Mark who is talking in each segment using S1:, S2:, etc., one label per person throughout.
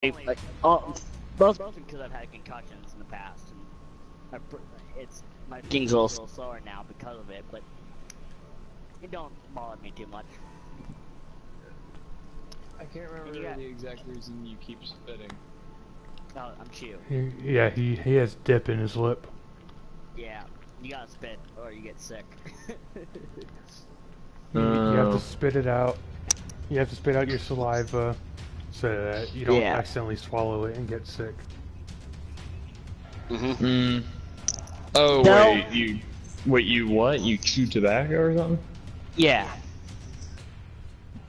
S1: like, oh, mostly because I've had concussions in the past. And my thinking's a little slower now because of it, but it don't bother me too much.
S2: I can't remember the exact reason you keep spitting.
S1: Oh, I'm chew.
S3: Yeah, he has dip in his lip.
S1: Yeah, you gotta spit or you get sick.
S3: You have to spit it out. You have to spit out your saliva so that you don't accidentally swallow it and get sick.
S2: Oh,
S1: No.
S2: wait, you what? You chew tobacco or something?
S1: Yeah.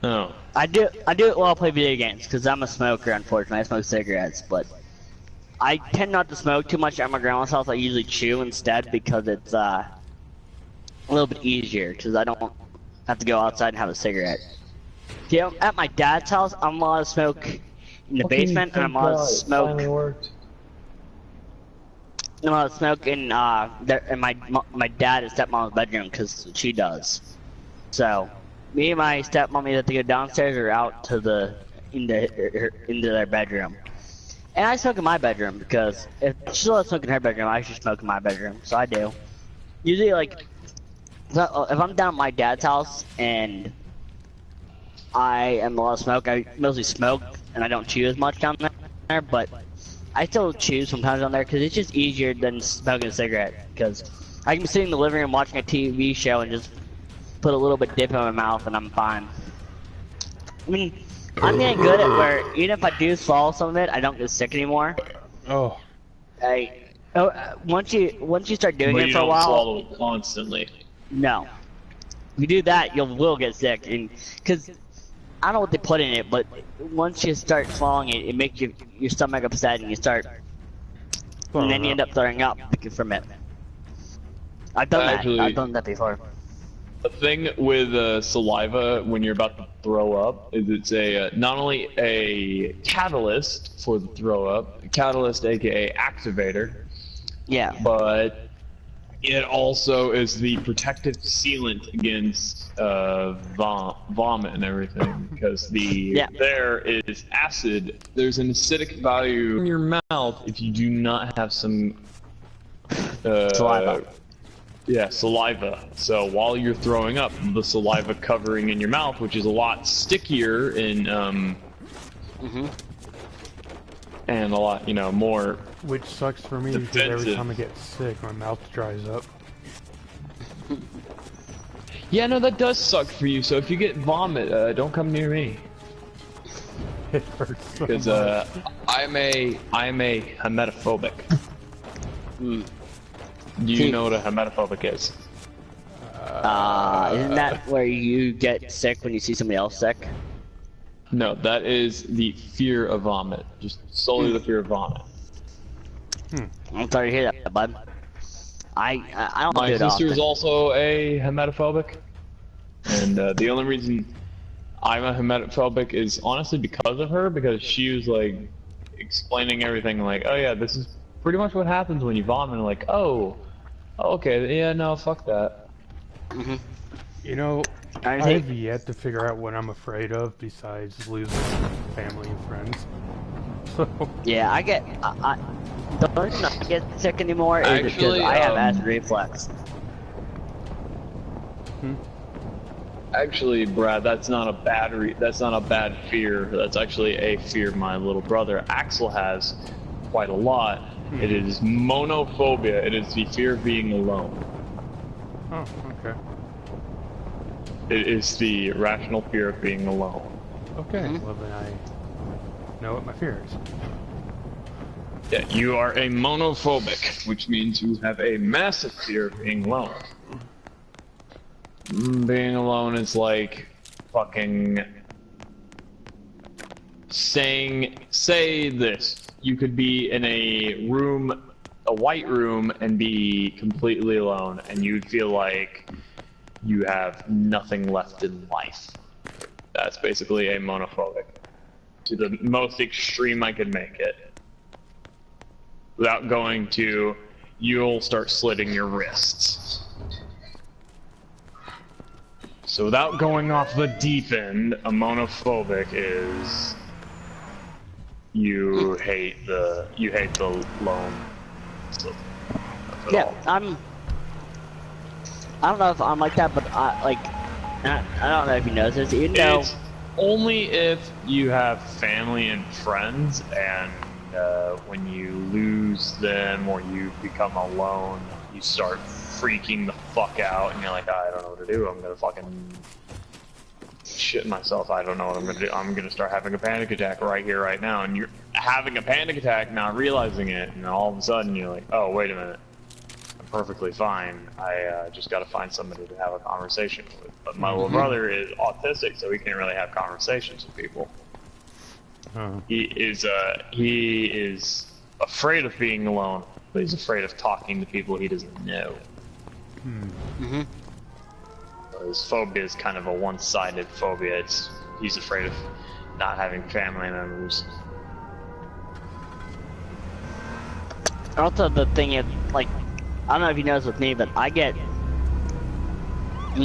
S2: Oh.
S1: I do it while I play video games, because I'm a smoker, unfortunately. I smoke cigarettes, but I tend not to smoke too much at my grandma's house. I usually chew instead because it's a little bit easier, because I don't have to go outside and have a cigarette. See, at my dad's house, I'm allowed to smoke in the basement, and I'm allowed to smoke.
S2: Finally worked.
S1: I'm allowed to smoke in my dad and stepmom's bedroom, because she does. So me and my stepmom either have to go downstairs or out to into their bedroom. And I smoke in my bedroom because if she lets smoke in her bedroom, I should smoke in my bedroom. So I do. Usually, like, if I'm down at my dad's house and I am allowed to smoke, I mostly smoke and I don't chew as much down there. But I still chew sometimes down there because it's just easier than smoking a cigarette. Because I can be sitting in the living room watching a TV show and just put a little bit dip in my mouth and I'm fine. I mean, I'm getting good at where even if I do swallow some of it, I don't get sick anymore.
S3: Oh.
S1: Once you start doing
S2: But
S1: it
S2: you
S1: for a
S2: don't
S1: while,
S2: swallow it constantly.
S1: no. If you do that, you will get sick, and because I don't know what they put in it, but once you start swallowing it, it makes your stomach upset, and and then you end up throwing up from it. I've done that. I've done that before.
S2: The thing with saliva when you're about to throw up is it's not only a catalyst for the throw up, catalyst aka activator,
S1: Yeah.
S2: but it also is the protective sealant against vomit and everything because there is acid. There's an acidic value in your mouth if you do not have some
S1: saliva.
S2: Yeah, saliva. So while you're throwing up, the saliva covering in your mouth, which is a lot stickier and and a lot, more.
S3: Which sucks for me because every time I get sick, my mouth dries up.
S2: Yeah, no, that does suck for you. So if you get vomit, don't come near me.
S3: It hurts so
S2: because I'm a hematophobic. Do you know what a hematophobic is?
S1: Isn't that where you get sick when you see somebody else sick?
S2: No, that is the fear of vomit. Just solely the fear of vomit.
S1: I'm sorry to hear that, bud. I don't
S2: My
S1: do it
S2: sister is
S1: often.
S2: also a hematophobic, and the only reason I'm a hematophobic is honestly because of her, because she was like explaining everything like, oh yeah, this is pretty much what happens when you vomit, and like, oh, okay, yeah, no, fuck that.
S3: You know, I've yet to figure out what I'm afraid of besides losing family and friends. So.
S1: Yeah, I the only reason I get sick anymore is because I have acid reflux.
S2: Actually, Brad, that's not a bad fear. That's actually a fear my little brother Axel has quite a lot. It is monophobia. It is the fear of being alone.
S3: Oh, okay.
S2: It is the irrational fear of being alone.
S3: Okay, well then I know what my fear is.
S2: Yeah, you are a monophobic, which means you have a massive fear of being alone. Being alone is like fucking say this. You could be in a room, a white room, and be completely alone, and you'd feel like you have nothing left in life. That's basically a monophobic. To the most extreme I could make it. Without going to, you'll start slitting your wrists. So without going off the deep end, a monophobic is you hate the lone. So,
S1: yeah, I don't know if I'm like that, but I don't know if you notice this. Even though
S2: it's only if you have family and friends, and when you lose them or you become alone, you start freaking the fuck out, and you're like, I don't know what to do. I'm gonna fucking shit myself. I don't know what I'm gonna do. I'm gonna start having a panic attack right here, right now. And you're having a panic attack, not realizing it, and all of a sudden you're like, oh, wait a minute. I'm perfectly fine. I just gotta find somebody to have a conversation with. But my little brother is autistic, so he can't really have conversations with people. He is afraid of being alone, but he's afraid of talking to people he doesn't know. His phobia is kind of a one-sided phobia. He's afraid of not having family members.
S1: Also, the thing is, like, I don't know if you notice with me, but when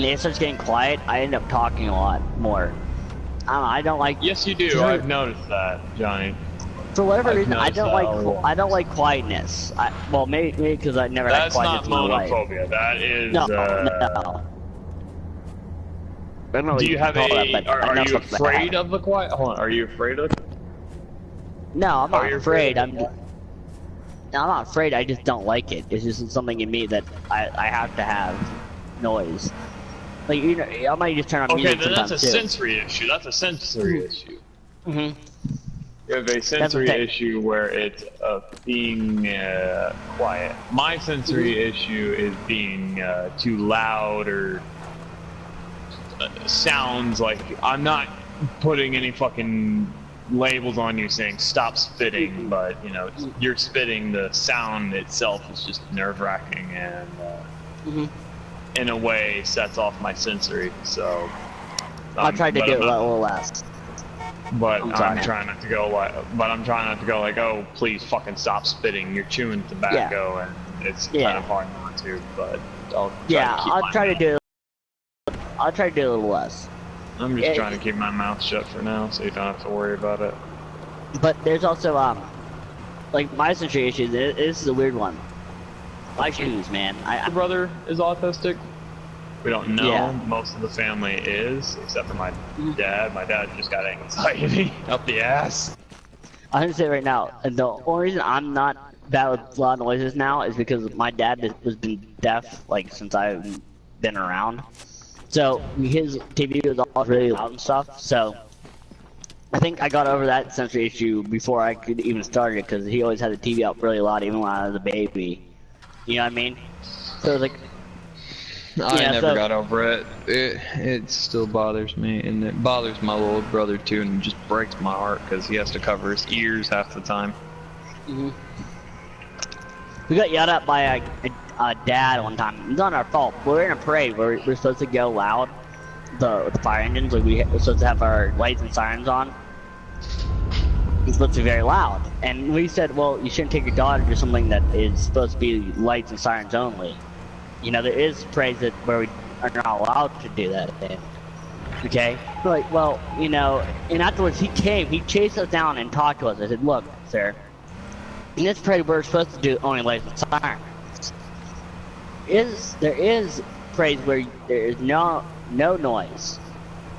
S1: it starts getting quiet, I end up talking a lot more. I don't like.
S2: Yes, you do. I've noticed that, Johnny.
S1: For whatever reason, I don't like quietness. Well, maybe because I never had quietness in my life.
S2: That's not monophobia. That is.
S1: No.
S2: Do you have are you afraid of the quiet? Hold on. Are you afraid of?
S1: No, I'm not afraid. I'm not afraid. I just don't like it. It's just something in me that I have to have noise. Like, you know, I might just turn on music sometimes.
S2: Okay, then that's a sensory issue. That's a sensory issue. You have a sensory issue where it's being quiet. My sensory issue is being too loud or sounds like I'm not putting any fucking labels on you saying stop spitting, but you know, you're spitting. The sound itself is just nerve-wracking and in a way sets off my sensory. So
S1: I tried to do it a little less.
S2: But I'm trying not to go like, oh, please fucking stop spitting. You're chewing tobacco, and it's kind of hard not to. But I'll try to do it a little less. I'm just trying to keep my mouth shut for now, so you don't have to worry about it.
S1: But there's also like my sensory issues. This is a weird one. My shoes, man.
S2: My brother is autistic. We don't know. Yeah. Most of the family is, except for my dad. My dad just got anxiety up the ass.
S1: I'm gonna say right now, the only reason I'm not bad with loud noises now is because my dad has been deaf like since I've been around. So his TV was all really loud and stuff. So I think I got over that sensory issue before I could even start it, because he always had the TV up really loud even when I was a baby. You know what I mean? So it was like.
S4: I never got over it. It still bothers me, and it bothers my little brother too, and it just breaks my heart because he has to cover his ears half the time.
S1: We got yelled at by a dad one time. It was not our fault. We were in a parade where we're supposed to go loud, the fire engines. Like we're supposed to have our lights and sirens on. It's supposed to be very loud, and we said, well, you shouldn't take your daughter to something that is supposed to be lights and sirens only. You know, there is parades where we are not allowed to do that. Okay? We're like, well, you know, and afterwards he came, he chased us down and talked to us. I said, look, sir, in this parade we're supposed to do only lights and sirens. There is parades where there is no noise.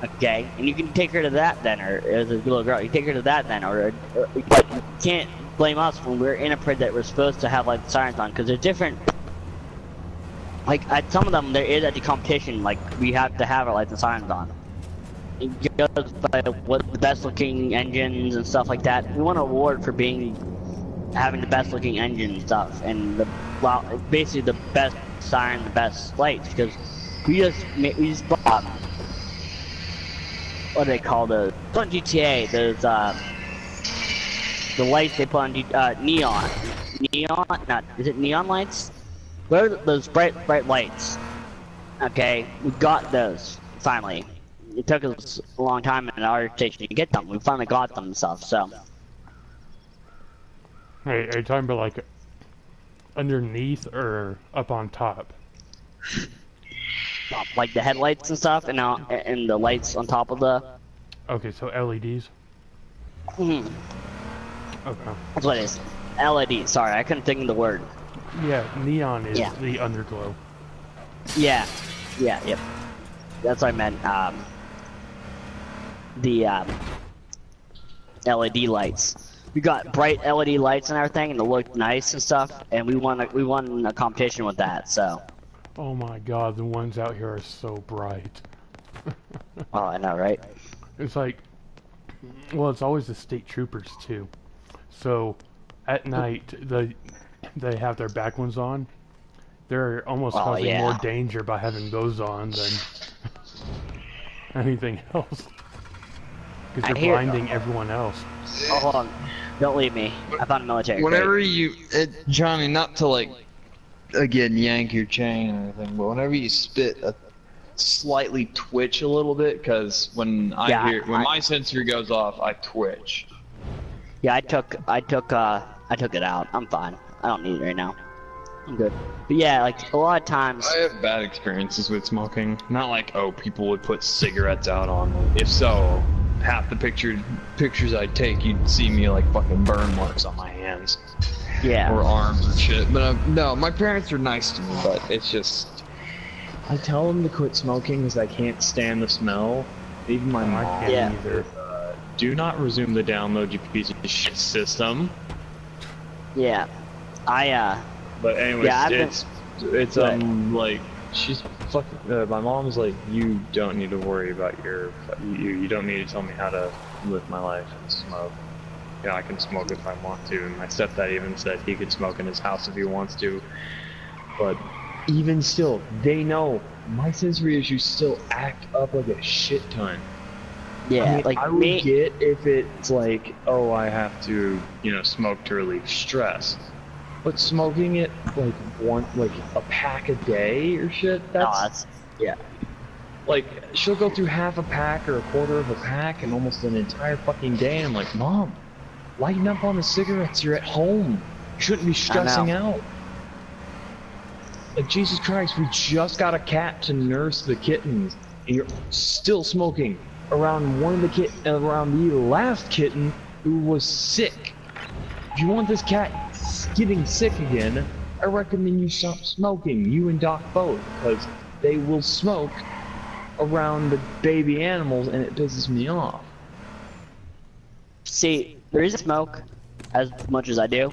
S1: Okay? And you can take her to that then, or as a little girl, you take her to that then, or you can't blame us when we're in a parade that we're supposed to have lights and sirens on, because they're different. Like, at some of them, there is at the competition, like, we have to have our lights and sirens on. It goes by what the best-looking engines and stuff like that. We won an award for having the best-looking engine and stuff, and basically the best siren, the best lights, because we just bought, what do they call those? On GTA, there's, the lights they put on, neon. Is it neon lights? Where are those bright lights? Okay, we got those, finally. It took us a long time in our station to get them. We finally got them and stuff, so.
S3: Hey, are you talking about like underneath or up on top?
S1: Like the headlights and stuff, and the lights on top of the...
S3: Okay, so LEDs? Okay.
S1: That's what it is. LED. Sorry, I couldn't think of the word.
S3: Yeah, neon is the underglow.
S1: Yeah. Yeah. Yep. That's what I meant. The LED lights. We got bright LED lights and everything, and they looked nice and stuff. And we won a competition with that. So.
S3: Oh my God, the ones out here are so bright.
S1: Oh, I know, right?
S3: It's like, well, it's always the state troopers too. So, at night, they have their back ones on. They're almost causing more danger by having those on than anything else. Because they're blinding everyone else.
S1: Oh, hold on. Don't leave me. I found a military.
S4: Whenever Johnny, not to like, again, yank your chain or anything, but whenever you spit a slightly twitch a little bit, because when my sensor goes off, I twitch.
S1: Yeah, I took it out. I'm fine. I don't need it right now. I'm good. But yeah, like a lot of times.
S4: I have bad experiences with smoking. Not like, oh, people would put cigarettes out on me. If so, half the pictures I take, you'd see me like fucking burn marks on my hands.
S1: Yeah.
S4: Or arms and shit. But no, my parents are nice to me, but it's just.
S2: I tell them to quit smoking because I can't stand the smell. Even my mom
S3: can't either.
S2: Do not resume the download, you piece of shit system.
S1: Yeah.
S2: But anyways, it's like she's fucking. My mom's like, you don't need to worry about you don't need to tell me how to live my life and smoke. You know, I can smoke if I want to. And my stepdad even said he could smoke in his house if he wants to. But even still, they know my sensory issues still act up like a shit ton.
S1: Yeah,
S2: I mean,
S1: like
S2: I would get if it's like, oh, I have to, smoke to relieve stress. But smoking it like a pack a day or shit, that's
S1: yeah.
S2: Like, she'll go through half a pack or a quarter of a pack and almost an entire fucking day, and I'm like, Mom, lighten up on the cigarettes, you're at home. You shouldn't be stressing out. Like, Jesus Christ, we just got a cat to nurse the kittens, and you're still smoking around the last kitten who was sick. If you want this cat getting sick again, I recommend you stop smoking, you and Doc both, because they will smoke around the baby animals and it pisses me off.
S1: See, the reason I smoke as much as I do,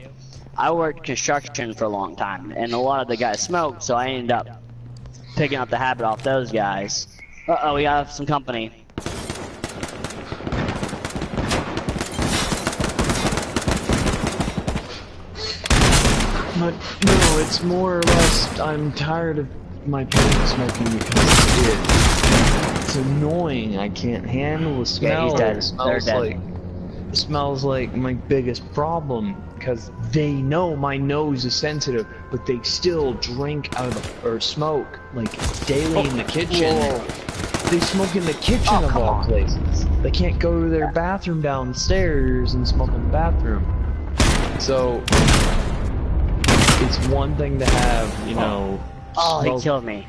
S1: I worked construction for a long time, and a lot of the guys smoke, so I ended up picking up the habit off those guys. Uh-oh, we got some company.
S2: But no, it's more or less I'm tired of my parents smoking because it's annoying. I can't handle the smell.
S1: Yeah, he's dead.
S2: It smells like my biggest problem because they know my nose is sensitive, but they still drink out of or smoke like daily in the kitchen. Whoa. They smoke in the kitchen of all places. They can't go to their bathroom downstairs and smoke in the bathroom. So it's one thing to have,
S1: Oh,
S2: smoke.
S1: he killed me.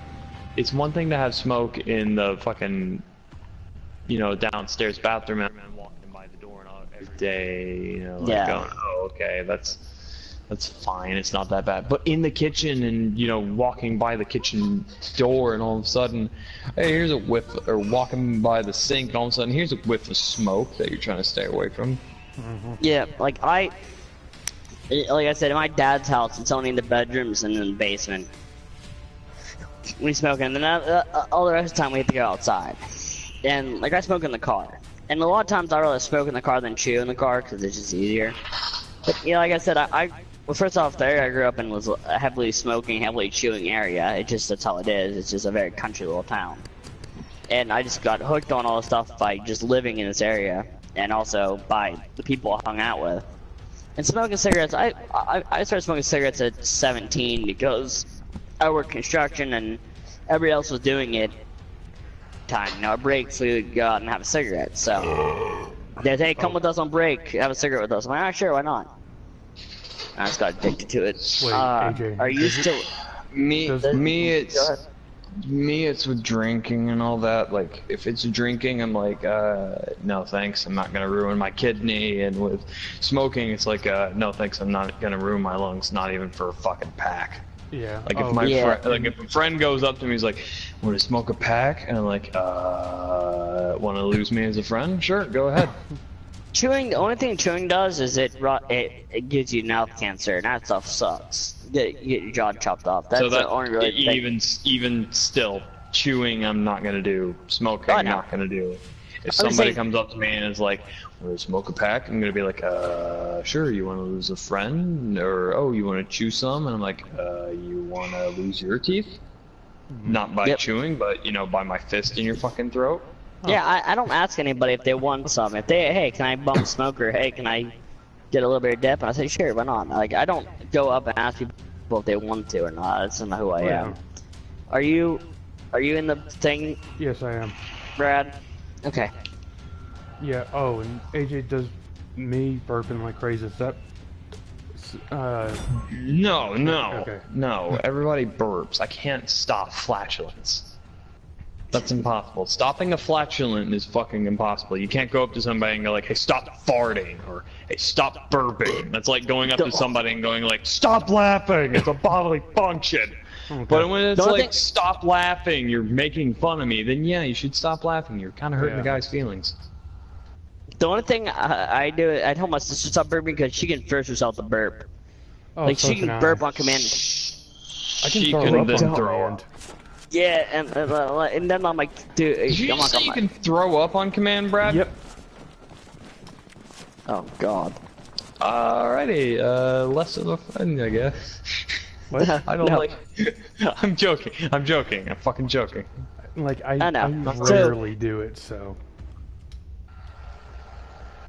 S2: It's one thing to have smoke in the fucking, downstairs bathroom and walking by the door and all every day, going, oh, okay, that's fine, it's not that bad. But in the kitchen and, walking by the kitchen door and all of a sudden, hey, here's a whiff, or walking by the sink and all of a sudden, here's a whiff of smoke that you're trying to stay away from.
S3: Mm-hmm.
S1: Yeah, like I said, in my dad's house, it's only in the bedrooms and in the basement. We smoke, and then all the rest of the time we have to go outside. And like I smoke in the car, and a lot of times I rather smoke in the car than chew in the car because it's just easier. But like I said, well, first off, the area I grew up in was a heavily smoking, heavily chewing area. That's how it is. It's just a very country little town. And I just got hooked on all this stuff by just living in this area, and also by the people I hung out with. And smoking cigarettes, I started smoking cigarettes at 17 because I worked construction and everybody else was doing it. At breaks, we would go out and have a cigarette. So they'd say, hey, come with us on break, have a cigarette with us. I'm like, ah, sure, why not? I just got addicted to it.
S3: Wait, AJ,
S1: are you still?
S4: Me, it's Me, it's with drinking and all that. Like, if it's drinking, I'm like, no thanks, I'm not gonna ruin my kidney. And with smoking, it's like, no thanks, I'm not gonna ruin my lungs, not even for a fucking pack.
S3: Yeah.
S4: Like if if a friend goes up to me, he's like, "Want to smoke a pack?" And I'm like, "Want to lose me as a friend? Sure, go ahead."
S1: Chewing, the only thing chewing does is it gives you mouth cancer, and that stuff sucks. You get your jaw chopped off. That's the only really thing.
S4: Even still, chewing I'm not gonna do. Smoking I'm not gonna do. If somebody comes up to me and is like, "Want to smoke a pack?" I'm gonna be like, sure. You want to lose a friend, or oh, you want to chew some? And I'm like, you want to lose your teeth? Not by chewing, but you know, by my fist in your fucking throat.
S1: Yeah, I don't ask anybody if they want some. If they, hey, can I bump smoke, or hey, can I get a little bit of dip? And I say, sure, why not? Like, I don't go up and ask people if they want to or not. That's not who I am. Are you in the thing?
S3: Yes, I am.
S1: Brad? Okay.
S3: Yeah, oh, and AJ does me burping like crazy. Is that...
S4: No.
S3: Okay.
S4: No, everybody burps. I can't stop flatulence. That's impossible. Stopping a flatulent is fucking impossible. You can't go up to somebody and go like, hey, stop farting, or hey, stop burping. That's like going up to somebody and going like, stop laughing, it's a bodily function. Okay. But when it's like, stop laughing, you're making fun of me, then yeah, you should stop laughing. You're kind of hurting the guy's feelings.
S1: The only thing I do, I tell my sister to stop burping because she can force herself to burp.
S3: Oh,
S1: like, she can burp on command.
S3: I can throw up.
S1: Yeah, and then I'm like, dude,
S4: did you say you can throw up on command, Brad?
S3: Yep.
S1: Oh God.
S4: Alrighty, less of a friend, I guess.
S3: What?
S4: I don't like. I'm joking. I'm fucking joking.
S3: Like I rarely do it, so.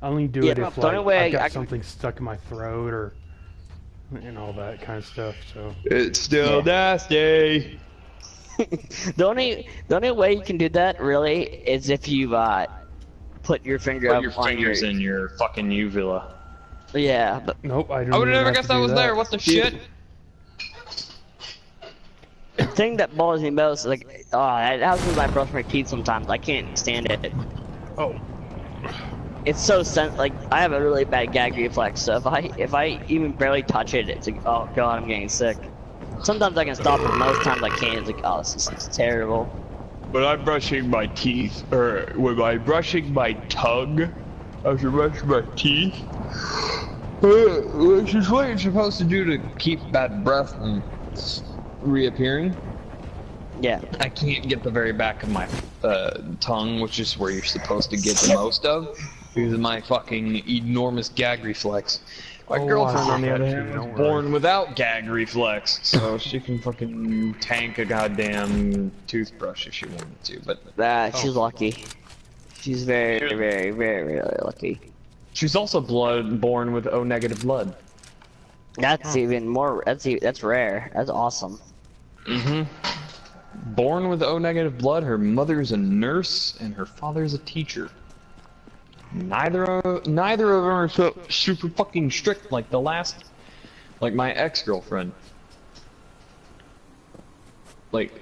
S3: I only do it if like I've got something stuck in my throat or and all that kind of stuff. So.
S4: It's still nasty.
S1: The only way you can do that really is if you put your finger up on
S4: fingers in your fucking uvula.
S1: Yeah, but
S3: nope, I
S4: would have never guessed that was there. What the shit?
S1: The thing that bothers me most is like, it happens when I brush my teeth sometimes. I can't stand it.
S3: Oh.
S1: It's so like I have a really bad gag reflex. So if I even barely touch it, it's like, oh God, I'm getting sick. Sometimes I can stop it, most times I can't. It's like, oh, this is terrible.
S4: When I'm brushing my teeth, or when I'm brushing my tongue, after brushing my teeth, which is what you're supposed to do to keep bad breath from reappearing.
S1: Yeah.
S4: I can't get the very back of my tongue, which is where you're supposed to get the most of, because of my fucking enormous gag reflex. My girlfriend, on the other hand, was born without gag reflex, so she can fucking tank a goddamn toothbrush if she wanted to, but...
S1: she's lucky. She's very, very, very, really lucky.
S4: She's also born with O negative blood.
S1: That's even more, that's rare. That's awesome.
S4: Mm-hmm. Born with O negative blood, her mother's a nurse, and her father's a teacher. Neither of them are so super fucking strict like like my ex-girlfriend. Like,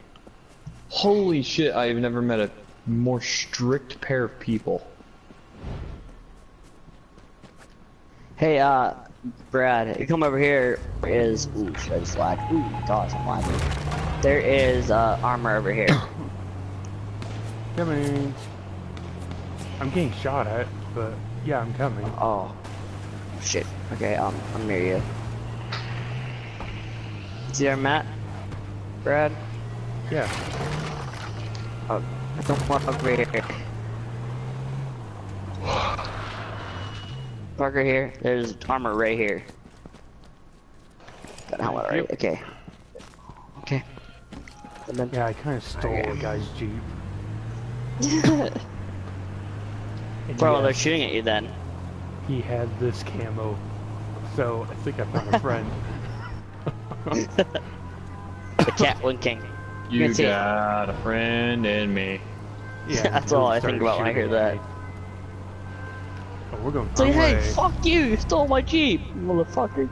S4: holy shit, I've never met a more strict pair of people.
S1: Hey, Brad, you come over here. Ooh, should I just lag? Ooh, gosh, I'm lagging. There is, armor over here.
S3: Coming. I'm getting shot at, but yeah, I'm coming.
S1: Oh, shit. Okay, I'm near you. Is there Matt? Brad?
S3: Yeah.
S1: Oh, I don't want over here. Parker here. There's armor right here. Got helmet right. Okay. Okay. And then,
S3: yeah, I kind of stole a guy's Jeep.
S1: Bro, they're shooting at you then.
S3: He had this camo, so I think I found a friend.
S1: The cat winking.
S4: You got a friend in me.
S3: Yeah,
S1: that's all I think about when I hear that.
S3: Oh, we're going.
S1: Say, hey, fuck you! You stole my Jeep, motherfucker.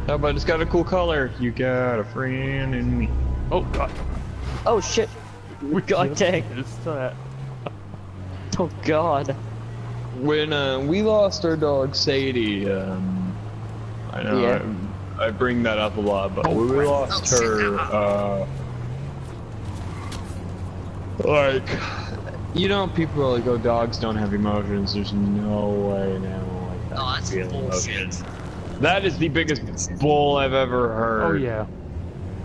S4: No, but it's got a cool color. You got a friend in me.
S3: Oh God.
S1: Oh shit! God dang! Oh god!
S2: When we lost our dog Sadie, I know
S1: Yeah.
S2: I bring that up a lot, but when we lost her, like, you know, people are like, oh, dogs don't have emotions. There's no way an animal like that
S1: Oh, that's
S2: can feel
S1: bullshit.
S2: emotions. That is the biggest bull I've ever heard.
S3: Oh yeah,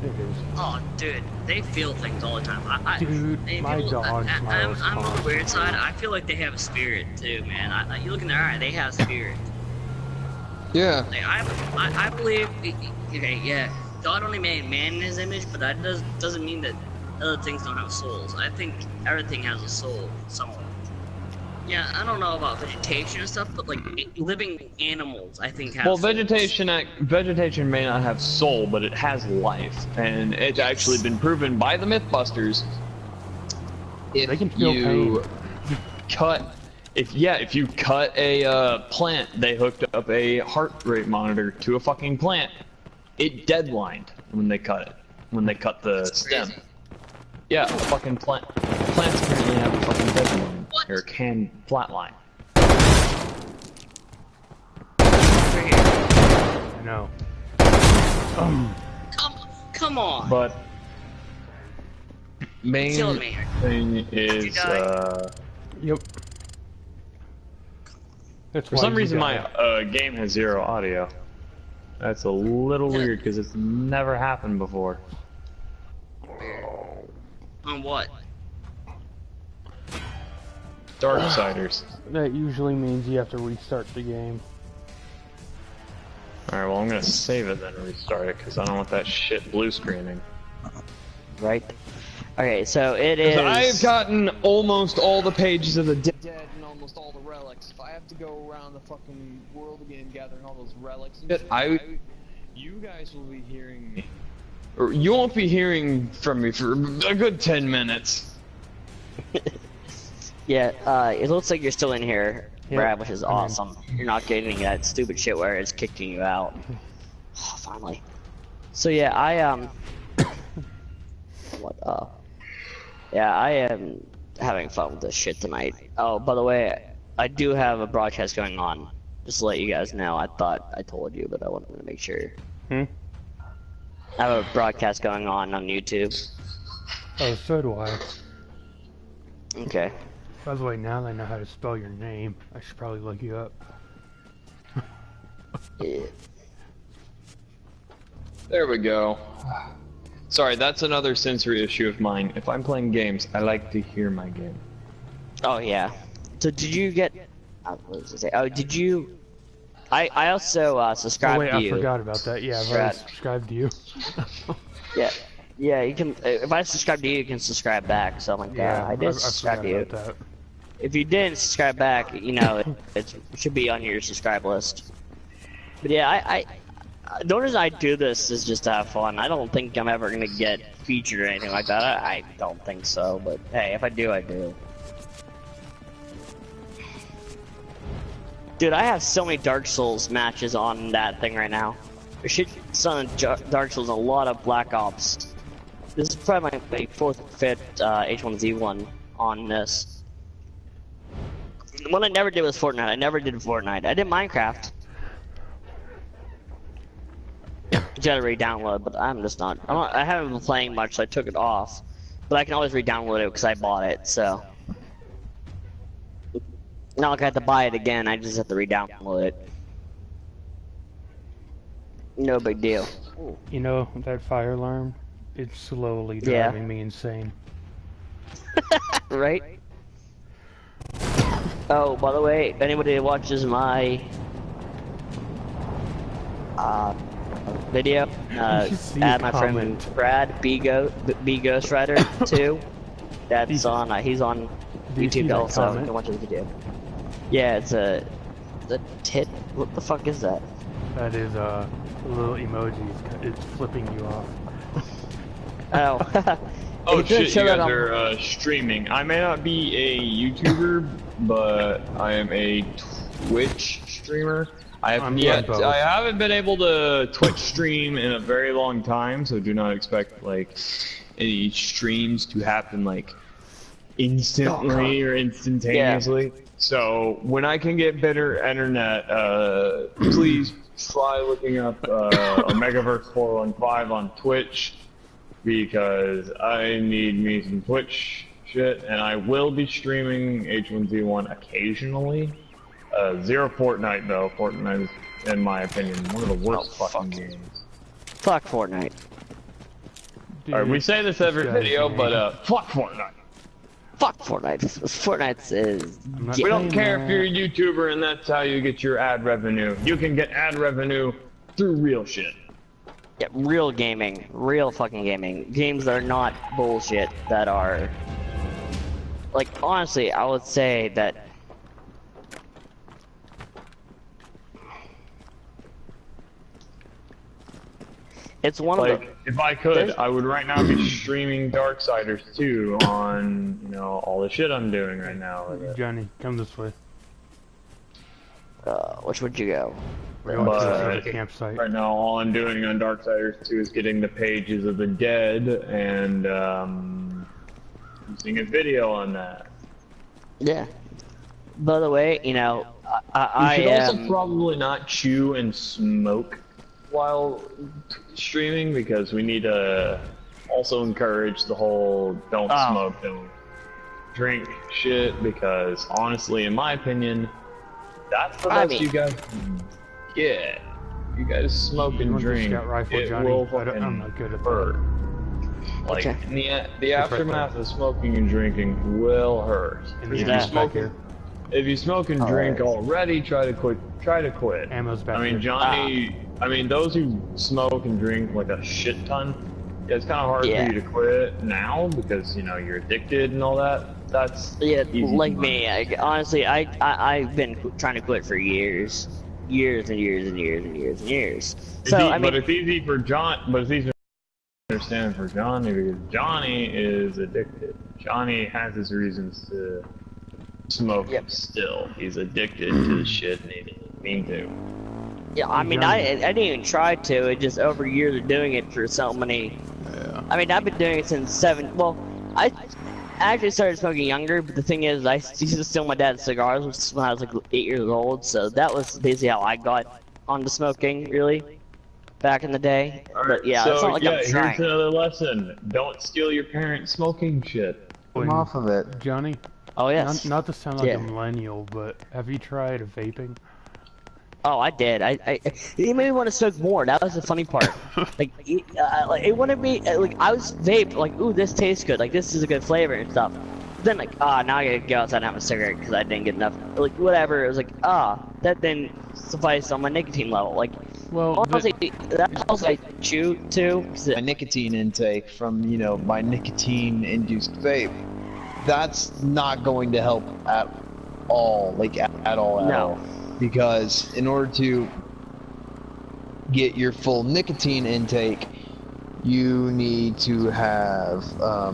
S3: it is.
S1: Oh, dude, they feel things all the time.
S3: Dude, my dog smiles
S1: I'm on the
S3: constantly.
S1: weird side. I feel like they have a spirit too, man. You look in their eye, they have spirit.
S4: Yeah.
S1: Like, I believe. Okay, yeah, God only made man in His image, but that doesn't mean that other things don't have souls. I think everything has a soul somewhere. Yeah, I don't know about vegetation and stuff, but like living animals, I think have.
S2: Well,
S1: souls.
S2: vegetation may not have soul, but it has life, and it's actually been proven by the MythBusters.
S3: They can feel
S2: You
S3: pain.
S2: cut, if you cut a plant, they hooked up a heart rate monitor to a fucking plant. It deadlined when they cut it, when they cut the stem. Yeah, fucking plants apparently have a fucking deadline. Or can flatline.
S1: Right here.
S3: I know.
S1: Come on.
S2: But main
S1: Killed me.
S2: thing is
S3: Yep. That's
S2: for
S3: why
S2: some
S3: you
S2: reason
S3: got
S2: my game has 0 audio. That's a little weird because it's never happened before.
S1: On what?
S2: Darksiders.
S3: That usually means you have to restart the game.
S2: Alright, well I'm gonna save it then and restart it because I don't want that shit blue screening.
S1: Right. Okay, so it is.
S2: I've gotten almost all the pages of the dead and almost all the relics. If I have to go around the fucking world again gathering all those relics and shit, you guys will be hearing me. Or you won't be hearing from me for a good 10 minutes.
S1: Yeah, it looks like you're still in here,
S3: Yep.
S1: Brad, which is awesome. You're not getting that stupid shit where it's kicking you out. Oh, finally. So yeah, yeah, I am having fun with this shit tonight. Oh, by the way, I do have a broadcast going on. Just to let you guys know. I thought I told you, but I wanted to make sure.
S3: Hmm?
S1: I have a broadcast going on YouTube.
S3: Oh, so do I.
S1: Okay.
S3: By the way, now that I know how to spell your name, I should probably look you up.
S1: Yeah.
S2: There we go. Sorry, that's another sensory issue of mine. If I'm playing games, I like to hear my game.
S1: Oh yeah. So did you get? What was I say? Oh, did you? I also subscribed
S3: Oh wait,
S1: to you.
S3: I forgot about that. Yeah, I've already subscribed to you.
S1: Yeah, yeah. You can. If I subscribe to you, you can subscribe back. So I'm like,
S3: Yeah,
S1: I did
S3: I
S1: subscribe
S3: forgot
S1: to you.
S3: about that.
S1: If you didn't subscribe back, you know, it should be on your subscribe list. But yeah, the reason I do this is just to have fun. I don't think I'm ever gonna get featured or anything like that. I don't think so. But hey, if I do, I do. Dude, I have so many Dark Souls matches on that thing right now. There should be some Dark Souls and a lot of Black Ops. This is probably my 4th or 5th H1Z1 on this. The one I never did was Fortnite. I never did Fortnite. I did Minecraft. You gotta re-download, but I'm just not. I haven't been playing much, so I took it off. But I can always re-download it because I bought it, so. Not like I have to buy it again, I just have to re-download it. No big deal.
S3: You know, that fire alarm, it's slowly driving me insane.
S1: Right? Oh, by the way, if anybody that watches my video, add my friend Brad, B Ghost Rider 2. That's on, he's on YouTube also, you can watch his video. Yeah, it's a tit. What the fuck is that?
S3: That is a little emoji. It's flipping you off.
S1: Oh.
S2: Oh shit, you guys are streaming. I may not be a YouTuber, but I am a Twitch streamer. I haven't been able to Twitch stream in a very long time, so do not expect like any streams to happen like instantly or instantaneously. Yeah. So when I can get better internet, please try looking up Omegaverse 415 on Twitch, because I need me some Twitch shit, and I will be streaming H1Z1 occasionally. Zero Fortnite though. Fortnite is, in my opinion, one of the worst fucking games.
S1: Fuck Fortnite.
S2: Alright, we say this every video, but fuck Fortnite.
S1: Fuck Fortnite. Fortnite is...
S2: We don't care if you're a YouTuber and that's how you get your ad revenue. You can get ad revenue through real shit.
S1: Yeah, real gaming. Real fucking gaming. Games that are not bullshit, that are... Like, honestly, I would say that... It's one of the...
S2: if I could, I would right now be streaming Darksiders 2 on, you know, all the shit I'm doing right now.
S3: Johnny, come this way.
S1: Which would you go?
S3: We're going to the campsite.
S2: Right now, all I'm doing on Darksiders 2 is getting the pages of the dead and using a video on that.
S1: Yeah. By the way, you know,
S2: you should also probably not chew and smoke while streaming, because we need to also encourage the whole don't smoke, don't drink shit, because honestly, in my opinion, that's the best you guys can get. You guys smoke and drink, it will fucking hurt. Like, the aftermath of smoking and drinking will hurt. If you smoke and drink already, try to quit.
S3: Ammo's back
S2: I mean, Johnny. I mean, those who smoke and drink like a shit ton, it's kind of hard for you to quit now because, you know, you're addicted and all that. That's easy
S1: like me. Honestly, I've been trying to quit for years and years and years. So
S2: but it's easy for John. But it's easy to understand for Johnny, because Johnny is addicted. Johnny has his reasons to smoke still. He's addicted to the shit and he didn't mean to.
S1: Yeah, I mean, I didn't even try to. It just over years of doing it for so many. Yeah. I mean, I've been doing it since 7. Well, I actually started smoking younger, but the thing is, I used to steal my dad's cigars when I was like 8 years old. So that was basically how I got onto smoking, really, back in the day. But yeah,
S2: so,
S1: it's not like I'm trying.
S2: Here's another lesson: don't steal your parents' smoking shit.
S3: Come off of it, Johnny.
S1: Oh yes.
S3: Not to sound like a millennial, but have you tried vaping?
S1: Oh, I did. It made me want to smoke more. That was the funny part. Like it wanted me. Like, I was vaped. Like, ooh, this tastes good. Like, this is a good flavor and stuff. But then, like, now I gotta go outside and have a cigarette because I didn't get enough. Like, whatever. It was like, that didn't suffice on my nicotine level. Like, well, honestly, that's also I chew too.
S4: My nicotine intake from, you know, my nicotine-induced vape, that's not going to help at all. Like, at all. Because in order to get your full nicotine intake, you need to have a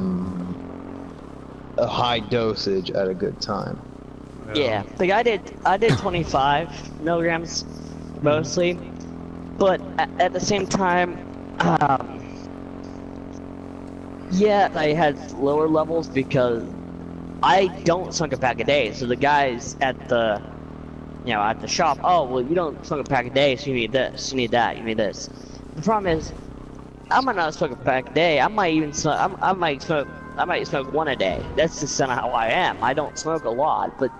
S4: high dosage at a good time.
S1: Yeah, like I did 25 milligrams mostly, but at the same time, yeah, I had lower levels because I don't smoke a pack a day. So the guys at the at the shop, oh, well, you don't smoke a pack a day, so you need this, you need that, you need this. The problem is, I might not smoke a pack a day. I might even smoke. I might smoke one a day. That's just kind of how I am. I don't smoke a lot, but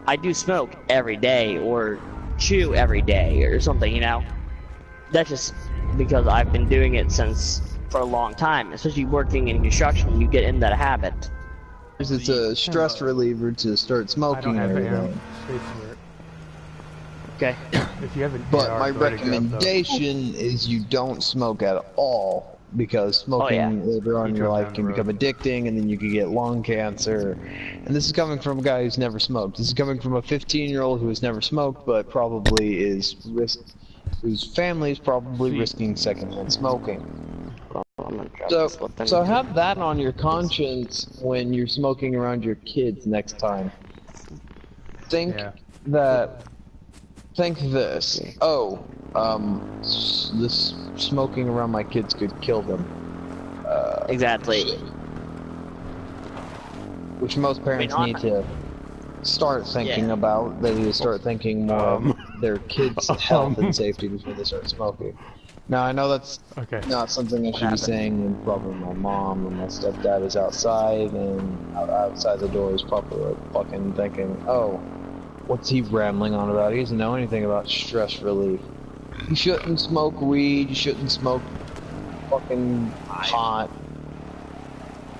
S1: I do smoke every day or chew every day or something. You know, that's just because I've been doing it for a long time. Especially working in construction, you get in that habit.
S4: It's a stress reliever to start smoking every day.
S1: Okay.
S3: If you haven't,
S4: but my recommendation is you don't smoke at all, because smoking later on in your life can become addicting, and then you can get lung cancer. And this is coming from a guy who's never smoked. This is coming from a 15-year-old who has never smoked, but probably whose family is probably risking secondhand smoking. So have that on your conscience when you're smoking around your kids next time. Think this. Oh, this smoking around my kids could kill them.
S1: Exactly.
S4: Which most parents need to start thinking about. They need to start thinking more of their kids' health and safety before they start smoking. Now, I know that's not something I should be saying when probably my mom or my stepdad is outside, and outside the door is probably like fucking thinking, oh, what's he rambling on about? He doesn't know anything about stress relief. You shouldn't smoke weed, you shouldn't smoke fucking pot.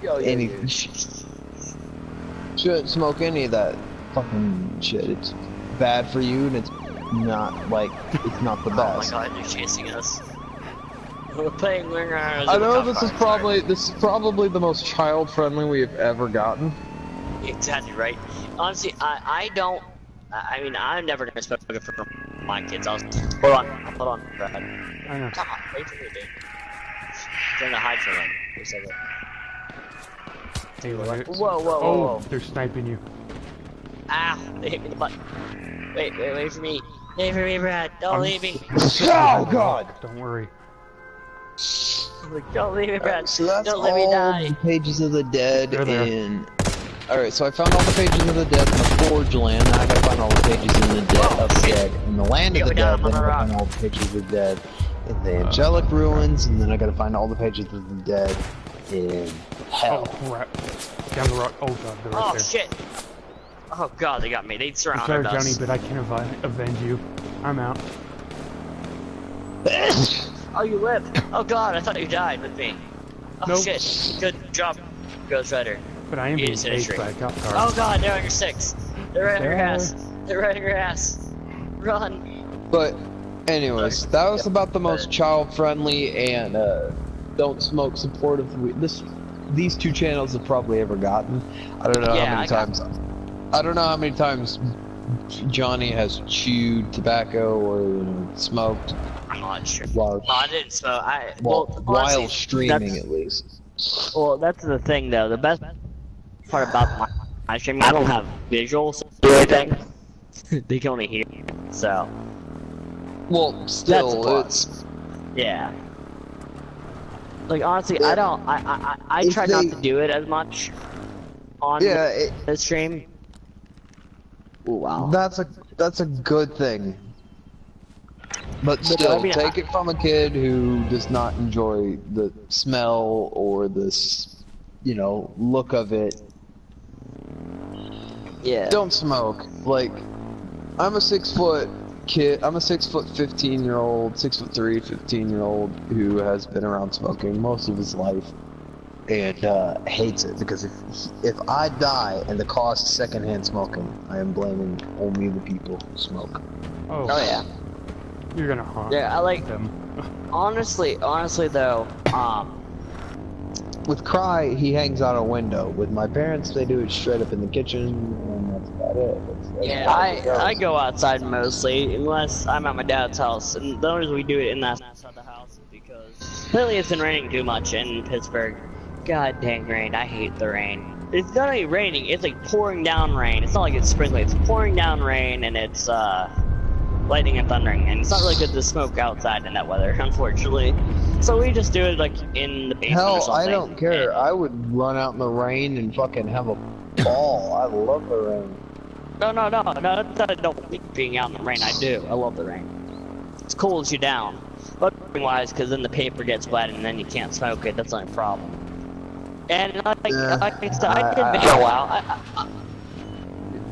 S4: Anything. Shouldn't smoke any of that fucking shit. It's bad for you, and it's not like it's not the best.
S1: Oh my god, they're chasing us. We're playing ringers.
S4: I know this is probably the most child-friendly we have ever gotten.
S1: Exactly right. Honestly, I don't. I mean, I'm never gonna smoke it for my kids. Hold on, Brad.
S3: I know.
S1: Come on, wait for me, dude. I'm trying to hide from them. For a second.
S3: Hey,
S1: Whoa.
S3: They're sniping you.
S1: Ah, they hit me in the butt. Wait for me. Wait for me, Brad. Don't leave me.
S4: Oh god!
S3: Don't worry.
S1: Don't leave me, Brad.
S4: So that's
S1: Don't let me die.
S4: The pages of the dead
S3: They're
S4: Alright, so I found all the pages of the dead in the Forge land, now I gotta find all the pages in the dead of the dead in the land of the dead, then I gotta find all the pages of the dead in the angelic ruins, and then I gotta find all the pages of the dead in hell.
S3: Oh crap. Down the rock. Oh god, they're right there.
S1: Shit. Oh god, they got me. They
S3: I'm
S1: surrounded
S3: sorry,
S1: us.
S3: Johnny, but I can't avenge you. I'm out.
S1: Oh, you lived. Oh god, I thought you died with me. Oh
S3: Nope.
S1: shit. Good job, Ghost Rider.
S3: But I am being chased by a cop car.
S1: Oh god, they're on your 6. They're right on your ass. They're right on your ass. Run.
S4: But, anyways, that was about the most child-friendly and don't smoke supportive these two channels have probably ever gotten. I don't know how many times. I don't know how many times Johnny has chewed tobacco or smoked.
S1: I'm not sure.
S4: While,
S1: I didn't smoke.
S4: while
S1: honestly,
S4: streaming, at least.
S1: Well, that's the thing, though. The best part about my streaming, I don't have visuals or anything. They can only hear. So.
S4: Well, still,
S1: it's. Yeah. Like honestly, I don't. I try not to do it as much on the stream. Ooh, wow.
S4: That's a good thing. But still,
S1: I mean,
S4: take it from a kid who does not enjoy the smell or the, look of it.
S1: Yeah.
S4: Don't smoke. Like, I'm a 6 foot kid. I'm a 6 foot 15-year-old, 6'3", 15-year-old who has been around smoking most of his life and hates it because if I die and the cost of secondhand smoking, I am blaming only the people who smoke.
S3: Oh
S1: yeah.
S3: You're gonna haunt
S1: them. Honestly though,
S4: with Cry, he hangs out a window. With my parents, they do it straight up in the kitchen, and that's about it.
S1: I go outside mostly, unless I'm at my dad's house, and the only reason we do it outside the house is because lately it's been raining too much in Pittsburgh. God dang rain, I hate the rain. It's not only raining, it's like pouring down rain. It's not like it's sprinkling, it's pouring down rain, and it's lightning and thundering, and it's not really good to smoke outside in that weather, unfortunately. So we just do it like in the basement or something.
S4: Hell, I don't care. I would run out in the rain and fucking have a ball. I love the rain.
S1: No, I don't like being out in the rain. I do. I love the rain. It cools you down. But wise, because then the paper gets wet and then you can't smoke it. That's not a problem. And I did video out.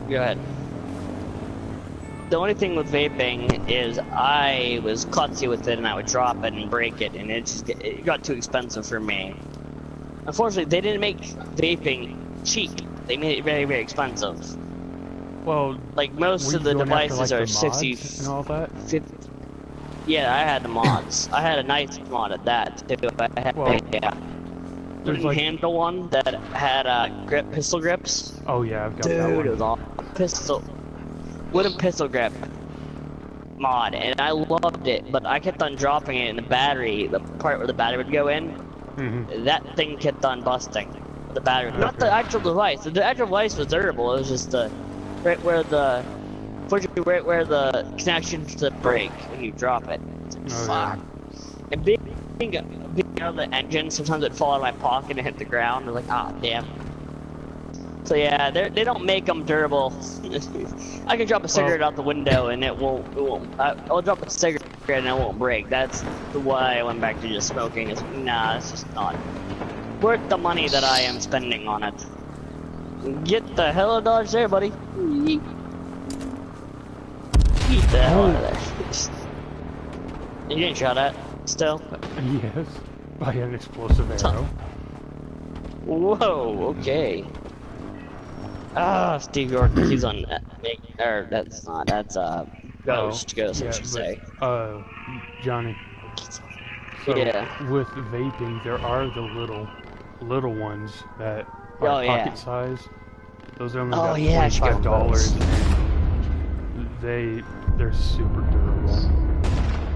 S1: Go ahead. The only thing with vaping is I was klutzy with it and I would drop it and break it, and it got too expensive for me. Unfortunately, they didn't make vaping cheap. They made it very, very expensive.
S3: Well,
S1: like most of the devices are 60
S3: and all that.
S1: 50. Yeah, I had the mods. I had a nice mod at that too. I had wooden handle one that had pistol grips.
S3: Oh yeah, I've got that one.
S1: Dude, it was all wooden pistol grip mod, and I loved it, but I kept on dropping it in the battery, the part where the battery would go in. That thing kept on busting. The battery, not the actual device. The actual device was durable. It was just right where the connections to break when you drop it. Fuck. And being out of the engine, sometimes it'd fall out of my pocket and hit the ground. I was like, ah, damn. So yeah, they don't make them durable. I can drop a cigarette out the window and it won't. I'll drop a cigarette and it won't break. That's why I went back to just smoking. It's nah, it's just not worth the money that I am spending on it. Get the hell out of Dodge there, buddy. Get the hell out of there. You getting shot at still?
S3: Yes, by an explosive arrow.
S1: Whoa, okay. Ah, Steve York, he's on, that's Ghost, I should say.
S3: Johnny. So,
S1: yeah.
S3: with vaping, there are the little ones that are pocket size. Those are only about $25. They're super durable.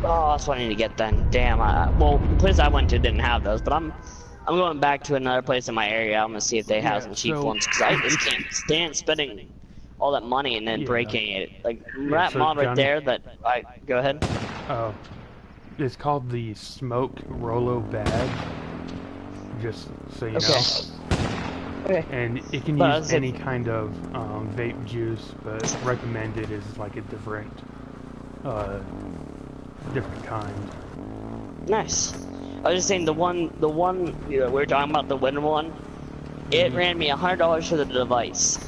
S1: Oh, that's what I need to get then. Damn, well, the place I went to didn't have those, but I'm going back to another place in my area. I'm gonna see if they have some cheap ones, because I just can't stand spending all that money and then breaking it. Like, that mod right there that go ahead.
S3: It's called the Smoke Rolo Bag, just so you know. Okay. And it can use any kind of vape juice, but recommended is like a different kind.
S1: Nice. I was just saying the one we were talking about, the winter one. It ran me $100 for the device.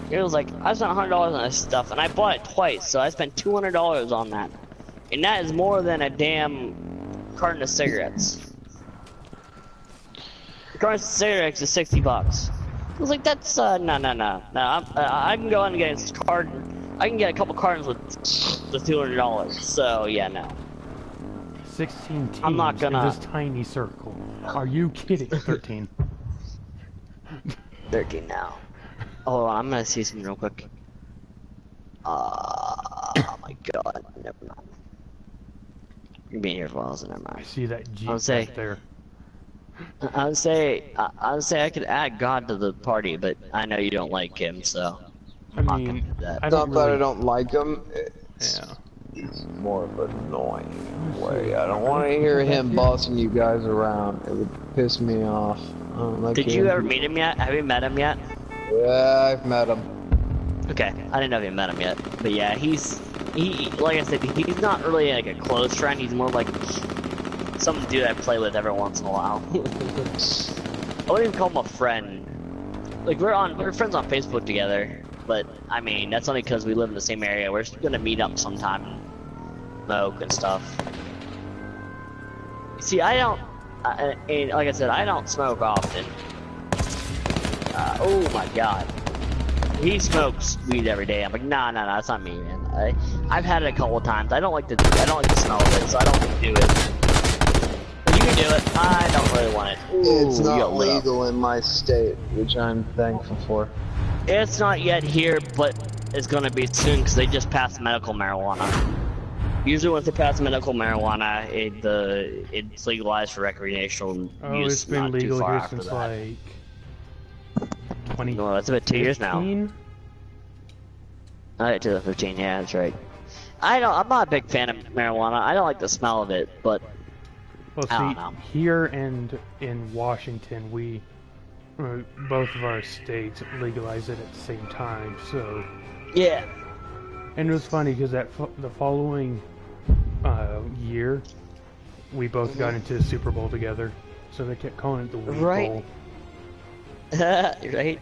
S1: It was like I spent $100 on this stuff, and I bought it twice, so I spent $200 on that, and that is more than a damn carton of cigarettes. A carton of cigarettes is $60. I was like, that's no. I can go and get a carton. I can get a couple cartons with the $200. So yeah, no.
S3: 16 teams
S1: I'm not gonna...
S3: in this tiny circle. Are you kidding? 13.
S1: 13 now. Oh, I'm gonna see something real quick. Oh my god, never mind. You're being here for a while, so never mind.
S3: I see that Jeep
S1: right
S3: there.
S1: I would say I could add God to the party, but I know you don't like him, so I'm not gonna do that.
S4: It's not that I don't like him. It's more of an annoying way. I don't want to hear him bossing you guys around. It would piss me off. I don't like
S1: Did you ever meet him yet? Have you met him yet?
S4: Yeah, I've met him.
S1: Okay, I didn't know if you met him yet, but yeah, he like I said, he's not really like a close friend. He's more like some dude I play with every once in a while. I wouldn't even call him a friend. Like we're friends on Facebook together, but I mean that's only because we live in the same area. We're gonna meet up sometime and smoke and stuff. See, I don't, and like I said, I don't smoke often. Oh my god. He smokes weed every day. I'm like, nah, that's not me, man. I've had it a couple of times. I don't like the smell of it, so I don't do it. But you can do it. I don't really want it. Ooh,
S4: it's not legal in my state, which I'm thankful for.
S1: It's not yet here, but it's gonna be soon because they just passed medical marijuana. Usually, once they pass medical marijuana, it's legalized for recreational use.
S3: Oh, it's been legal here since like 20.
S1: No, that's about 2 years now. 2015, yeah, that's right. I'm not a big fan of marijuana. I don't like the smell of it, but
S3: well,
S1: I don't know.
S3: Here and in Washington, we both of our states legalized it at the same time. So
S1: yeah.
S3: And it was funny because the following year, we both got into the Super Bowl together. So they kept calling it the Weed Bowl.
S1: Right.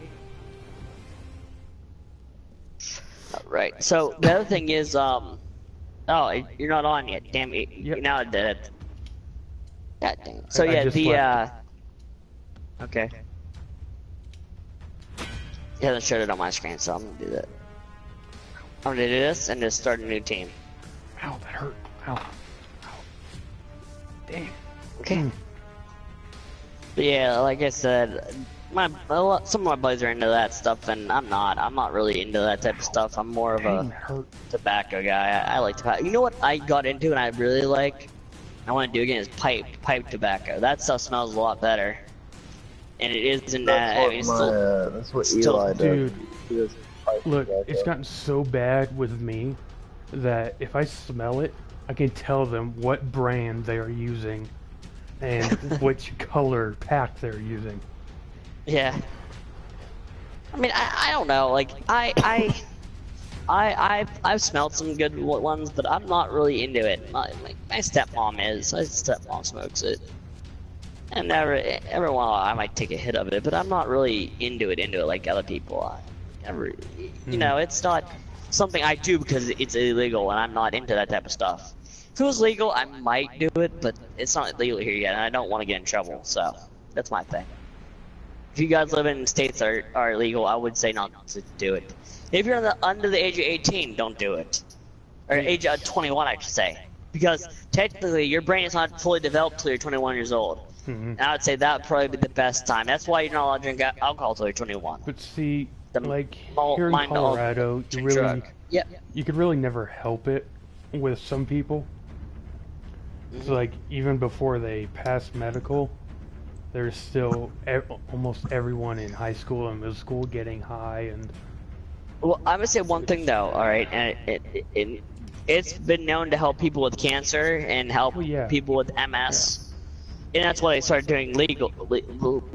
S1: Right. So the other thing is, oh, you're not on yet. Damn it!
S3: Yep.
S1: You're now dead. God damn it. So yeah, okay. It hasn't showed it on my screen, so I'm gonna do that. I'm gonna do this and just start a new team.
S3: Ow, that hurt. Ow. Damn.
S1: Okay. But yeah, like I said, some of my buddies are into that stuff, and I'm not really into that type of stuff. I'm more of a tobacco guy. I like tobacco. You know what I got into and I really like? I want to do again is pipe tobacco. That stuff smells a lot better. And it isn't that.
S4: That's what Eli does.
S3: Dude, look, it's gotten so bad with me that if I smell it, I can tell them what brand they are using and which color pack they're using.
S1: Yeah. I mean, I don't know. Like, I've smelled some good ones, but I'm not really into it. My stepmom is. My stepmom smokes it. And every while I might take a hit of it, but I'm not really into it like other people. You know, it's not something I do because it's illegal, and I'm not into that type of stuff. If it was legal, I might do it, but it's not legal here yet, and I don't want to get in trouble. So that's my thing. If you guys live in states that are illegal, I would say not to do it. If you're under the age of 18, don't do it. Or age of 21, I should say. Because technically, your brain is not fully developed till you're 21 years old. And I would say that would probably be the best time. That's why you're not allowed to drink alcohol till you're 21.
S3: But see, like here in Colorado, you could really never help it with some people. So like even before they pass medical, there's still almost everyone in high school and middle school getting high and.
S1: Well, I'm gonna say one thing though. All right, and it's been known to help people with cancer and help people with MS. And that's why they started doing legal,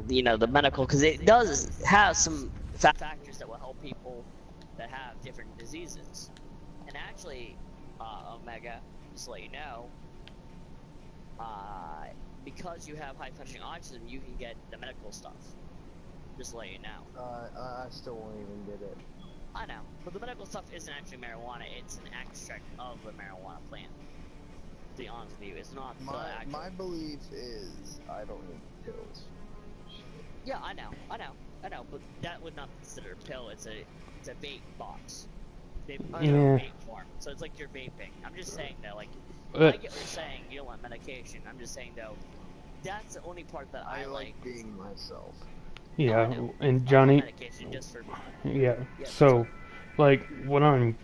S1: you know, the medical, because it does have some factors that will help people that have different diseases. And actually, Omega, just to let you know, because you have high functioning autism, you can get the medical stuff. Just to let you know.
S5: I still won't even get it.
S1: I know, but the medical stuff isn't actually marijuana, it's an extract of the marijuana plant. To be honest with you, it's not the actual...
S5: My belief is I don't need pills.
S1: Yeah, I know, but that would not be considered a pill, it's a vape box. They put it in vape form, so it's like you're vaping. I'm just saying that, like, I get what you're saying, you don't want medication, I'm just saying though, that's the only part that I like.
S5: Being myself.
S3: Yeah, and Johnny, so, like, what I'm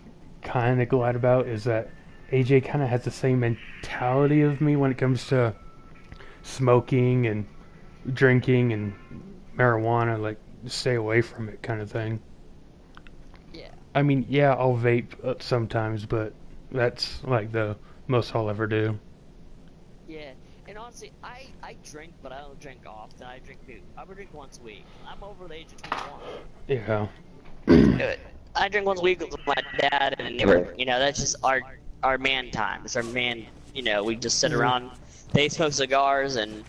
S3: kind of glad about is that AJ kind of has the same mentality of me when it comes to smoking and drinking and marijuana, like, stay away from it kind of thing.
S1: Yeah.
S3: I mean, yeah, I'll vape sometimes, but that's, like, the most I'll ever do.
S1: Yeah. And honestly, I drink, but I don't drink often. I would drink once a week. I'm over the age of 21.
S3: Yeah.
S1: I drink once a week with my dad and you know, that's just our man time. It's our man, you know, we just sit around, they smoke cigars, and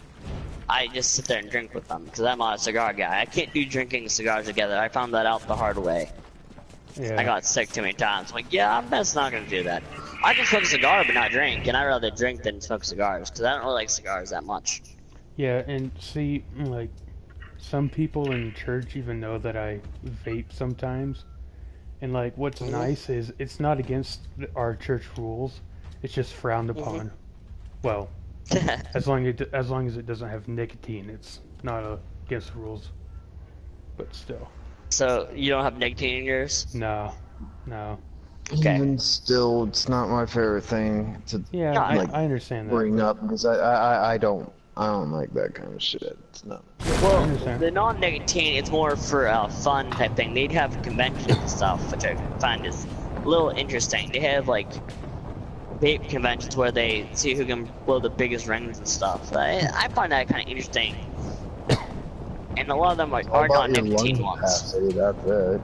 S1: I just sit there and drink with them, because I'm not a cigar guy. I can't do drinking and cigars together. I found that out the hard way. Yeah. I got sick too many times. I'm like, yeah, I'm just not going to do that. I can smoke a cigar but not drink, and I'd rather drink than smoke cigars, because I don't really like cigars that much.
S3: Yeah, and see, like, some people in church even know that I vape sometimes. And, like, what's nice is it's not against our church rules. It's just frowned upon. Well, as long as it doesn't have nicotine, it's not against the rules. But still.
S1: So, you don't have nicotine in yours?
S3: No.
S1: Okay.
S5: Even still, it's not my favorite thing to
S3: I understand that.
S5: Bring up, because I don't like that kind of shit. It's not.
S1: Well, the non-nicotine, it's more for a fun type thing. They'd have conventions and stuff, which I find is a little interesting. They have like vape conventions where they see who can blow the biggest rings and stuff. I find that kind of interesting. And a lot of them are non-nicotine ones.
S5: That's it.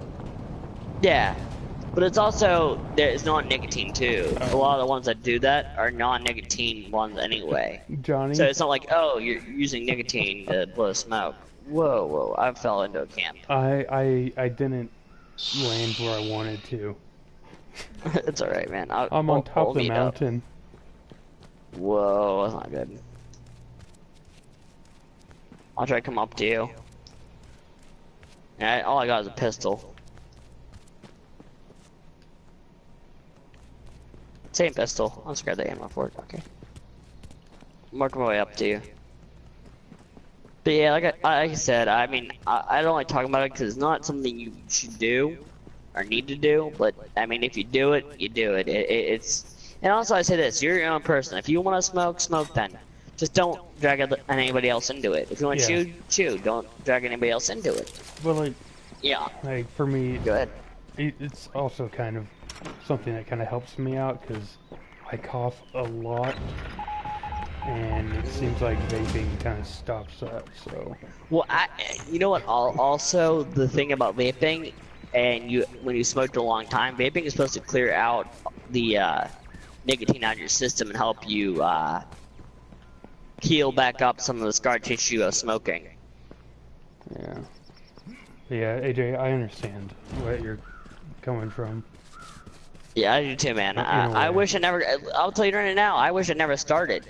S1: Yeah. But it's also, there's non-nicotine too. A lot of the ones that do that are non-nicotine ones anyway.
S3: Johnny?
S1: So it's not like, oh, you're using nicotine to blow smoke. Whoa, I fell into a camp.
S3: I didn't land where I wanted to.
S1: It's alright, man.
S3: I'm on top of the mountain.
S1: Whoa, that's not good. I'll try to come up to you. Yeah, all I got is a pistol. Same pistol. I'll just grab the ammo for it. Okay. I'm working my way up to you. But yeah, like I said, I mean, I don't like talking about it because it's not something you should do or need to do. But I mean, if you do it, you do it. It's and also I say this: you're your own person. If you want to smoke, smoke then. Just don't drag anybody else into it. If you want to chew, chew. Don't drag anybody else into it.
S3: But like,
S1: yeah.
S3: Like for me,
S1: go ahead.
S3: It's also kind of something that kind of helps me out because I cough a lot, and it seems like vaping kind of stops that. So.
S1: Well, you know what? Also, the thing about vaping, and when you smoked a long time, vaping is supposed to clear out the nicotine out of your system and help you heal back up some of the scar tissue of smoking.
S3: Yeah. Yeah, AJ, I understand where you're coming from.
S1: Yeah, I do too, man. I wish I never. I'll tell you right now. I wish I never started.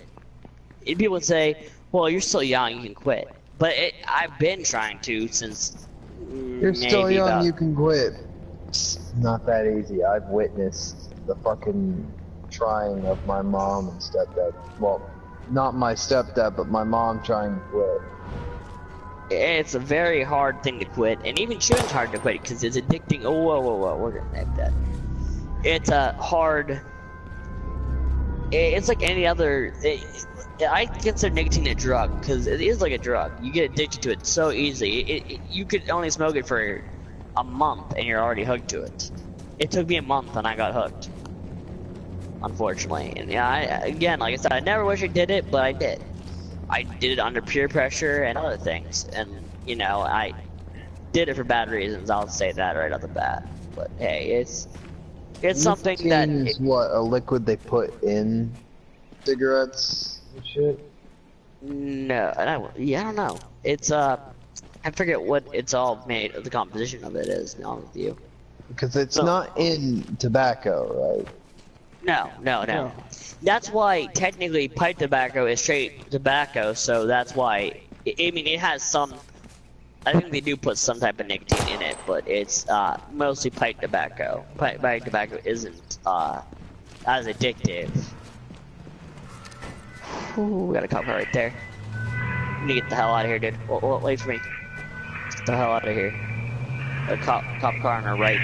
S1: People would say, "Well, you're still young, you can quit." But I've been trying to since.
S5: You're still young, you can quit. It's not that easy. I've witnessed the fucking trying of my mom and stepdad. Well, not my stepdad, but my mom trying to quit.
S1: It's a very hard thing to quit, and even chewing's hard to quit because it's addicting. Oh, whoa, we're gonna make that. It's a hard. It's like any other. I consider nicotine a drug because it is like a drug. You get addicted to it so easily. You could only smoke it for a month and you're already hooked to it. It took me a month and I got hooked, unfortunately. And yeah, again, like I said, I never wish I did it, but I did. I did it under peer pressure and other things, and you know, I did it for bad reasons. I'll say that right off the bat. But hey, it's something that
S5: is what, a liquid they put in cigarettes and shit?
S1: No, I don't know. It's I forget what it's all made. The composition of it is. To be honest with you.
S5: Because it's not in tobacco, right?
S1: No. That's why technically pipe tobacco is straight tobacco. So that's why. I mean, it has some. I think they do put some type of nicotine in it, but it's mostly pipe tobacco. Pipe tobacco isn't as addictive. Ooh, we got a cop car right there. I need to get the hell out of here, dude. Wait for me. Get the hell out of here. A cop car on our right.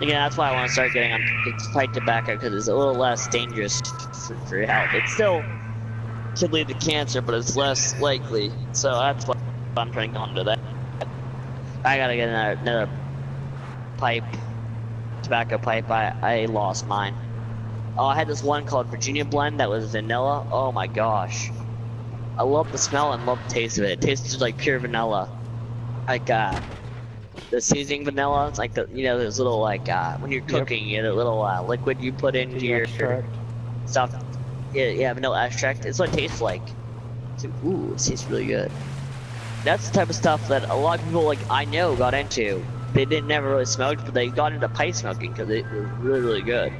S1: Again, that's why I want to start getting on pipe tobacco, because it's a little less dangerous for your health. It still could lead to cancer, but it's less likely. So that's why I'm trying to go into that. I gotta get another pipe, tobacco pipe. I lost mine. Oh, I had this one called Virginia Blend that was vanilla. Oh my gosh. I love the smell and love the taste of it. It tastes just like pure vanilla. Like, the seasoning vanilla. It's like those little, like, when you're cooking, you know, the little, liquid you put into your stuff. Yeah, vanilla extract. It's what it tastes like. Ooh, it tastes really good. That's the type of stuff that a lot of people, like, I know got into. They didn't never really smoke, but they got into pipe smoking because it was really, really good.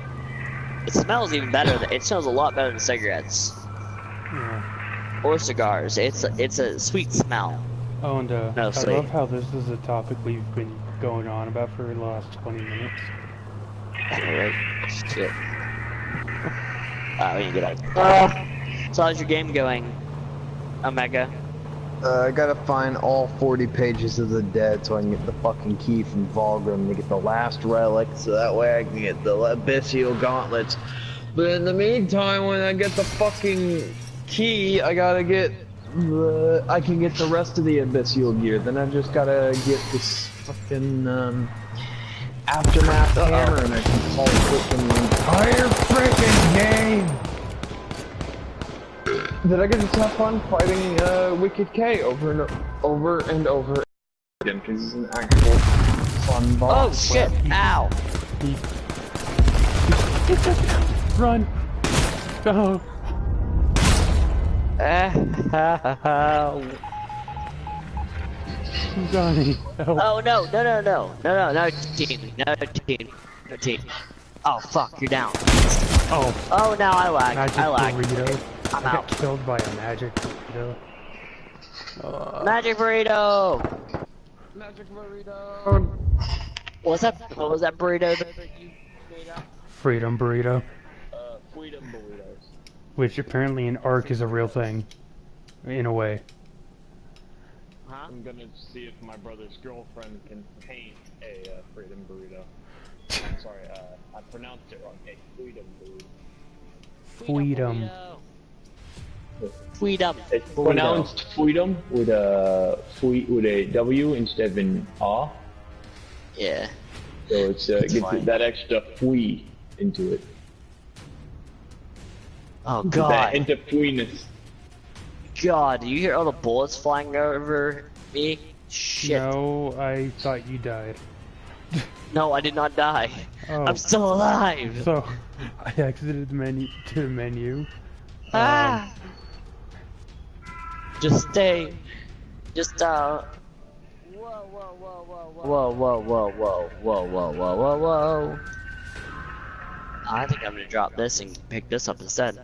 S1: It smells even better. It smells a lot better than cigarettes.
S3: Yeah.
S1: Or cigars. It's a sweet smell.
S3: Oh, and I
S1: Mostly.
S3: love how this is a topic we've been going on about for the last 20 minutes.
S1: Alright. Shit. We need to get out. So how's your game going, Omega?
S5: I gotta find all 40 pages of the dead so I can get the fucking key from Vulgrim to get the last relic, so that way I can get the abyssal gauntlets. But in the meantime, when I get the fucking key, I gotta get I can get the rest of the abyssal gear. Then I just gotta get this fucking aftermath hammer, and I can call it the entire freaking game. Did I get to have fun fighting Wicked K over and over again? Because he's an actual fun boss.
S1: Oh shit! Ow!
S3: Run! Go! Johnny, help.
S1: Oh no! No team. Oh fuck! You're down. Oh no! I lag.
S3: Burrito.
S1: I'm
S3: I
S1: out.
S3: got killed by a magic burrito.
S1: Magic burrito.
S5: Magic burrito.
S1: What was that burrito that you made up?
S3: Freedom burrito.
S2: Freedom burritos.
S3: Which apparently in Ark is a real thing. In a way.
S1: Huh?
S2: I'm gonna see if my brother's girlfriend can paint a freedom burrito. I'm sorry, I pronounced it wrong. A freedom burrito.
S3: Freedom.
S1: Freedom.
S2: It's pronounced freedom with a W instead of an R.
S1: Yeah.
S2: So it's gets that extra fui into it.
S1: Oh god.
S2: Into Fuinus.
S1: God, do you hear all the bullets flying over me? Shit.
S3: No, I thought you died.
S1: No, I did not die.
S3: Oh.
S1: I'm still alive.
S3: So, I exited the menu to the menu.
S1: Ah. Just stay. Just Whoa, whoa, whoa, whoa, whoa, whoa, whoa, whoa, whoa, whoa, whoa, whoa, whoa. I think I'm gonna drop this and pick this up instead.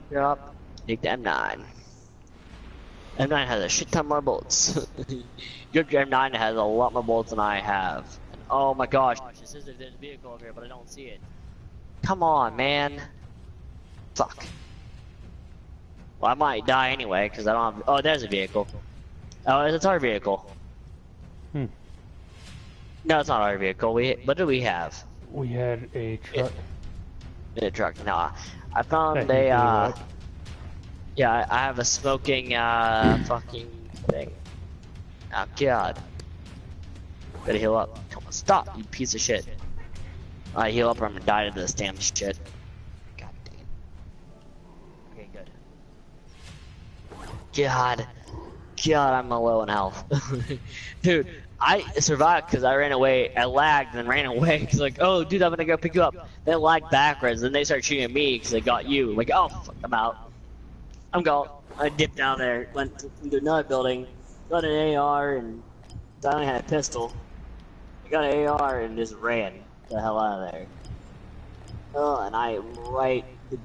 S1: Drop. Take the M9. M9 has a shit ton more bullets. Your M9 has a lot more bullets than I have. And oh my gosh, it says there's a vehicle over here, but I don't see it. Come on, man. Fuck. Well, I might die anyway, because I don't have... Oh, there's a vehicle. Oh, it's our vehicle.
S3: Hmm.
S1: No, it's not our vehicle. What do we have?
S3: We had a truck.
S1: A truck. Nah. I found
S3: That you blew
S1: a,
S3: up.
S1: Yeah, I have a smoking, fucking thing. Oh, God. Gotta heal up. Come on, stop, you piece of shit. I heal up or I'm gonna die to this damn shit. God damn. Okay, good. God, I'm low in health. Dude, I survived because I ran away, I lagged and ran away. Cause like, oh dude, I'm gonna go pick you up. Then I lagged backwards, then they start shooting at me because they got you. Like, oh, fuck, I'm out. I'm gone. I dipped down there, went into another building, got an AR, and I only had a pistol. I got an AR and just ran the hell out of there. Oh, and the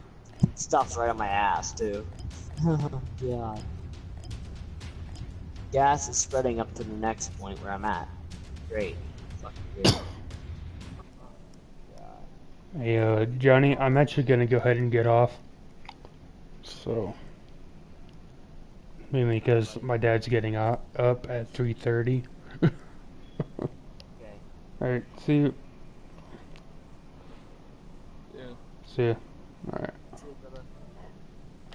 S1: stuff's right on my ass too. God. Gas is spreading up to the next point where I'm at. Great. Fucking great. God.
S3: Hey, Johnny, I'm actually gonna go ahead and get off. So, mainly because my dad's getting up at 3:30.
S1: Okay.
S3: Alright, see you.
S4: Yeah.
S3: See ya. Alright.